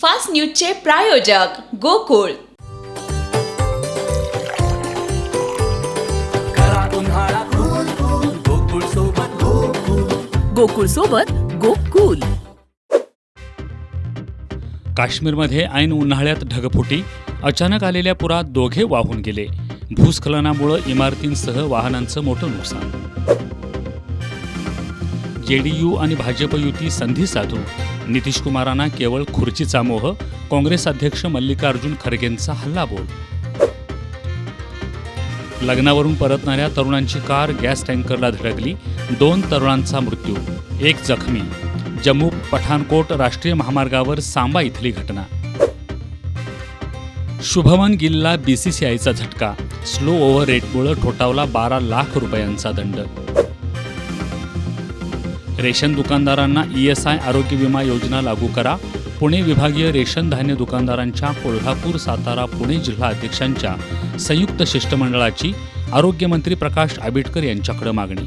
Fast न्यूजचे प्रायोजक गोकुळ. गोकुळ सोबत गोकुल. काश्मीरमध्ये ऐन उन्हाळ्यात ढगफुटी, अचानक आलेल्या पुरात दोघे वाहून गेले. भूस्खलनामुळे इमारतींसह वाहनांचं मोठं नुकसान. जेडीयू आणि भाजप युती संधी साधू, नितीश कुमारांना केवळ खुर्चीचा मोह, काँग्रेस अध्यक्ष मल्लिकार्जुन खरगेंचा हल्लाबोल. लग्नावरून परतणाऱ्या तरुणांची कार गॅस टँकरला धडकली, 2 तरुणांचा मृत्यू, 1 जखमी. जम्मू पठाणकोट राष्ट्रीय महामार्गावर सांबा इथली घटना. शुभमन गिलला बीसीसीआयचा झटका, स्लो ओव्हर रेटमुळे ठोठावला 12 लाख रुपयांचा दंड. रेशन दुकानदारांना ESI आरोग्य विमा योजना लागू करा. पुणे विभागीय रेशन धान्य दुकानदारांच्या कोल्हापूर, सातारा, पुणे जिल्हा अध्यक्षांच्या संयुक्त शिष्टमंडळाची आरोग्यमंत्री प्रकाश आंबेडकर यांच्याकडे मागणी.